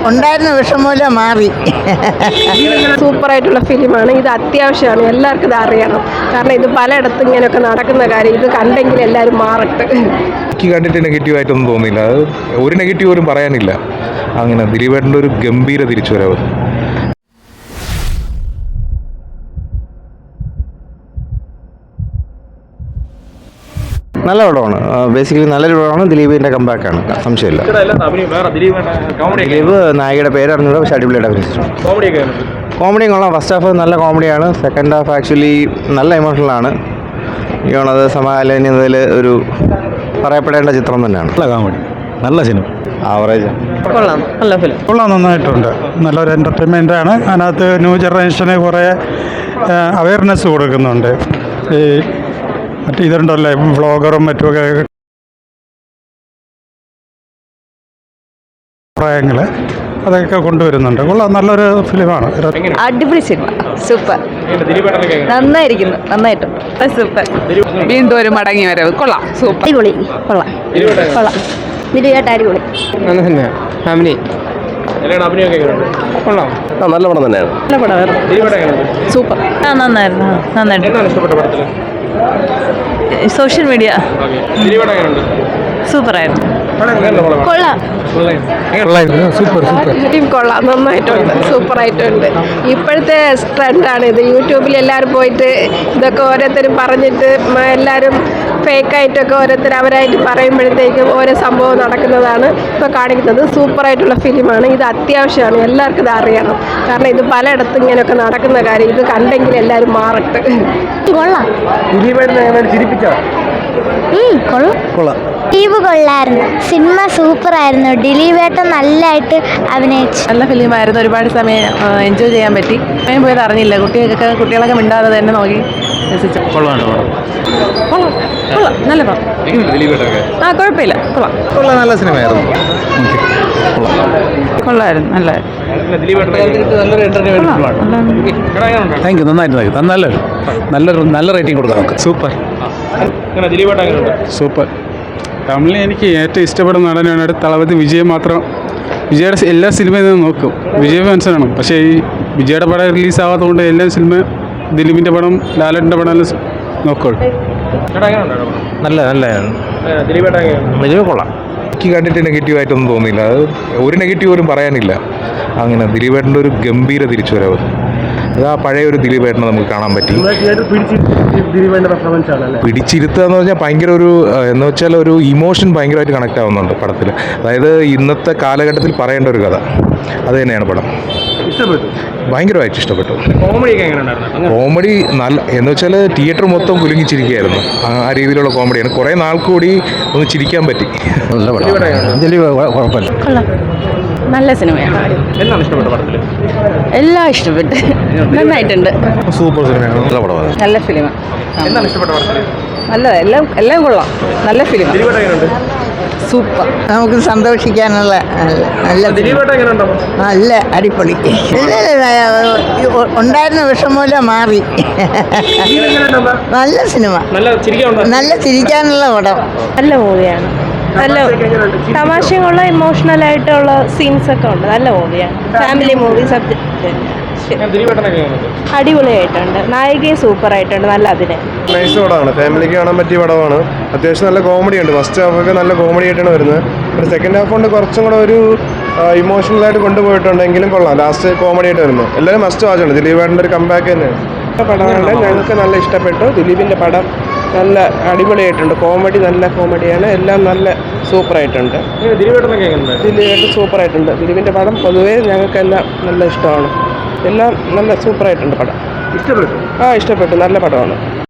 ഉണ്ടായിരുന്ന വിഷമൂലം മാറി. സൂപ്പറായിട്ടുള്ള ഫിലിമാണ്. ഇത് അത്യാവശ്യമാണ്, എല്ലാവർക്കും ഇത് അറിയണം. കാരണം ഇത് പലയിടത്തും ഇങ്ങനെയൊക്കെ നടക്കുന്ന കാര്യം. ഇത് കണ്ടെങ്കിൽ എല്ലാവരും മാറട്ടെ. എനിക്ക് കണ്ടിട്ട് നെഗറ്റീവായിട്ടൊന്നും തോന്നിയില്ല. അത് ഒരു നെഗറ്റീവ് പോലും പറയാനില്ല. അങ്ങനെ ദിലീപേട്ടൻ്റെ ഒരു ഗംഭീര തിരിച്ചുവരവ്. നല്ല പടമാണ്. ബേസിക്കലി നല്ലൊരു പടമാണ്. ദിലീപിൻ്റെ കമ്പാക്കാണ്, സംശയമില്ല. ദിലീപ് നായികയുടെ പേര് അറിഞ്ഞൂടെ, പക്ഷേ അടിപൊളിയായിട്ട് അഭിനയിച്ചിട്ടുണ്ട്. കോമഡിയും കൊള്ളാം. ഫസ്റ്റ് ഹാഫ് നല്ല കോമഡിയാണ്. സെക്കൻഡ് ഹാഫ് ആക്ച്വലി നല്ല ഇമോഷണലാണ്. അത് സമകാലീനതയിൽ ഒരു പറയപ്പെടേണ്ട ചിത്രം തന്നെയാണ്. നല്ല കോമഡി, നല്ല സിനിമ, ആവറേജ്. കൊള്ളാം, നല്ല ഫിലിം. കൊള്ളാം, നന്നായിട്ടുണ്ട്. നല്ലൊരു എൻ്റർടൈൻമെൻറ്റാണ്. അതിനകത്ത് ന്യൂ ജനറേഷന് കുറേ അവയർനെസ് കൊടുക്കുന്നുണ്ട്. ഈ മറ്റേ ഇതുണ്ടല്ലേ, വ്ളോഗറും മറ്റുമൊക്കെ അഭിപ്രായങ്ങൾ അതൊക്കെ കൊണ്ടുവരുന്നുണ്ട്. കൊള്ളാം, നല്ലൊരു ഫിലിമാണ്. അടിപൊളി സിനിമ, സൂപ്പർ, നന്നായിരിക്കുന്നു, നന്നായിട്ടുണ്ട്, സൂപ്പർ. വീണ്ടും ഒരു മടങ്ങി വരവ്, കൊള്ളാം, സൂപ്പർ, അടിപൊളി, കൊള്ളാം, കൊള്ളാം, ദിലീപേട്ട അടിപൊളി, നല്ല സിനിമ, ഫാമിലി, കൊള്ളാം, നല്ല പടം തന്നെയാണ്. നല്ല പടമായിരുന്നു, സൂപ്പർ, നന്നായിരുന്നു, നന്നായിട്ട്. സോഷ്യൽ മീഡിയ സൂപ്പറായിരുന്നു, കൊള്ളാം, സൂപ്പർ സൂപ്പർ ഫിലിം കൊള്ളാം, നന്നായിട്ടുണ്ട്, സൂപ്പറായിട്ടുണ്ട്. ഇപ്പോഴത്തെ ട്രെൻഡാണ് ഇത്. യൂട്യൂബിൽ എല്ലാവരും പോയിട്ട് ഇതൊക്കെ ഓരോരുത്തരും പറഞ്ഞിട്ട് എല്ലാവരും ഫേക്കായിട്ടൊക്കെ ഓരോരുത്തർ അവരായിട്ട് പറയുമ്പോഴത്തേക്കും ഓരോ സംഭവം നടക്കുന്നതാണ് ഇപ്പോൾ കാണിക്കുന്നത്. സൂപ്പറായിട്ടുള്ള ഫിലിമാണ്. ഇത് അത്യാവശ്യമാണ്, എല്ലാവർക്കും ഇത് അറിയണം. കാരണം ഇത് പലയിടത്തും ഇങ്ങനെയൊക്കെ നടക്കുന്ന കാര്യം. ഇത് കണ്ടെങ്കിൽ എല്ലാവരും മാറട്ടെ. കൊള്ളാം, കൊള്ളാം. ദിലീപ് കൊള്ളായിരുന്നു. സിനിമ സൂപ്പറായിരുന്നു. ദിലീപേട്ടൻ നല്ലതായിട്ട് അഭിനയിച്ചു. നല്ല ഫിലിമായിരുന്നു. ഒരുപാട് സമയം എൻജോയ് ചെയ്യാൻ പറ്റി. സമയം പോയത് അറിഞ്ഞില്ല. കുട്ടികളൊക്കെ മിണ്ടാതെ തന്നെ നോക്കി രസിച്ചു. കൊള്ളാം, നല്ല പടം. ആ, കുഴപ്പമില്ല, കൊള്ളാം, കൊള്ളാം, നല്ല സിനിമയായിരുന്നു. കൊള്ളായിരുന്നു, നല്ലതായിരുന്നു. താങ്ക് യു, നന്നായിട്ട്. നല്ല റേറ്റിംഗ് കൊടുക്കാം നമുക്ക്. Super super. തമിഴിൽ എനിക്ക് ഏറ്റവും ഇഷ്ടപ്പെടുന്ന നടനാണ് തളപതി വിജയ്. മാത്രം വിജയുടെ എല്ലാ സിനിമയും ഞാൻ നോക്കും. വിജയ് മനസ്സിലാണ്. പക്ഷേ ഈ വിജയുടെ പടം റിലീസാവാത്തതുകൊണ്ട് എല്ലാ സിനിമ, ദിലീപിൻ്റെ പടം, ലാലേട്ടൻ്റെ പടം എല്ലാം നോക്കുള്ളൂ. നല്ലതാണ്. ദിലീപ് കൊള്ളാം. എനിക്ക് കണ്ടിട്ട് നെഗറ്റീവായിട്ടൊന്നും തോന്നിയില്ല. അത് ഒരു നെഗറ്റീവ് പോലും പറയാനില്ല. അങ്ങനെ ദിലീപേട്ടൻ്റെ ഒരു ഗംഭീര തിരിച്ചുവരവ്. അത് ആ പഴയ ഒരു ദിലീപേട്ടനെ നമുക്ക് കാണാൻ പറ്റി. പിടിച്ചിരുത്തുക എന്ന് പറഞ്ഞാൽ ഭയങ്കര ഒരു എന്ന് വെച്ചാൽ ഒരു ഇമോഷൻ ഭയങ്കരമായിട്ട് കണക്ട് ആവുന്നുണ്ട് പടത്തിൽ. അതായത് ഇന്നത്തെ കാലഘട്ടത്തിൽ പറയേണ്ട ഒരു കഥ, അത് തന്നെയാണ് പടം. ഭയങ്കരമായിട്ട് ഇഷ്ടപ്പെട്ടു. കോമഡി നല്ല എന്ന് വെച്ചാൽ തിയേറ്റർ മൊത്തം കുലുങ്ങിച്ചിരിക്കുകയായിരുന്നു. ആ രീതിയിലുള്ള കോമഡിയാണ്. കുറേ നാൾ കൂടി ഒന്ന് ചിരിക്കാൻ പറ്റി. നല്ല പടം. കുഴപ്പമില്ല. കൊള്ളാം, നല്ല സിനിമയാണ്. എന്താണ് ഇഷ്ടപ്പെട്ട പടത്തിൽ? എല്ലാം ഇഷ്ടപ്പെട്ട്, നന്നായിട്ടുണ്ട്. സൂപ്പർ സിനിമയാണ്. നല്ല പടമാണ്. നല്ല ഫിലിമാണ്. എന്താണ് ഇഷ്ടപ്പെട്ട പടത്തിൽ? നല്ലത്, എല്ലാം കൊള്ളാം. നല്ല ഫിലിം, സൂപ്പർ. നമുക്ക് സന്തോഷിക്കാനുള്ള നല്ല അടിപൊളി. ഉണ്ടായിരുന്ന വിഷമൂലം മാറി. നല്ല സിനിമ, നല്ല ചിരിക്കാനുള്ള പടം. നല്ല മൂവിയാണ്. നല്ല തമാശയുള്ള ഇമോഷണൽ ആയിട്ടുള്ള സീൻസ് ഒക്കെ ഉണ്ട്. നല്ല മൂവിയാണ്. ഫാമിലി മൂവി സബ്ജക്റ്റ് അടിപൊളിയായിട്ടുണ്ട്. നായികയും സൂപ്പറായിട്ടുണ്ട്. നല്ല അഭിനയം. നൈസ് പടമാണ്. ഫാമിലിക്ക് കാണാൻ പറ്റിയ പടമാണ്. അത്യാവശ്യം നല്ല കോമഡി ഉണ്ട്. ഫസ്റ്റ് ഹാഫൊക്കെ നല്ല കോമഡി ആയിട്ടാണ് വരുന്നത്. ഒരു സെക്കൻഡ് ഹാഫ് കൊണ്ട് കുറച്ചും കൂടെ ഒരു ഇമോഷണലായിട്ട് കൊണ്ടുപോയിട്ടുണ്ടെങ്കിലും കൊള്ളാം. ലാസ്റ്റ് കോമഡി ആയിട്ട് വരുന്നത് എല്ലാവരും മസ്റ്റ് വാച്ചാണ്. ദിലീപേട്ടൻ്റെ ഒരു കമ്പാക്ക് തന്നെയാണ്. പടമാണ്. ഞങ്ങൾക്ക് നല്ല ഇഷ്ടപ്പെട്ടു. ദിലീപിൻ്റെ പടം നല്ല അടിപൊളിയായിട്ടുണ്ട്. കോമഡി നല്ല കോമഡിയാണ്. എല്ലാം നല്ല സൂപ്പറായിട്ടുണ്ട്. ദിലീപേട്ടൻ സൂപ്പറായിട്ടുണ്ട്. ദിലീപിൻ്റെ പടം പൊതുവേ ഞങ്ങൾക്കെല്ലാം നല്ല ഇഷ്ടമാണ്. എല്ലാം നല്ല സൂപ്പറായിട്ടുണ്ട് പടം. ഇഷ്ടപ്പെട്ടു. ഇഷ്ടപ്പെട്ടു. നല്ല പടമാണ്.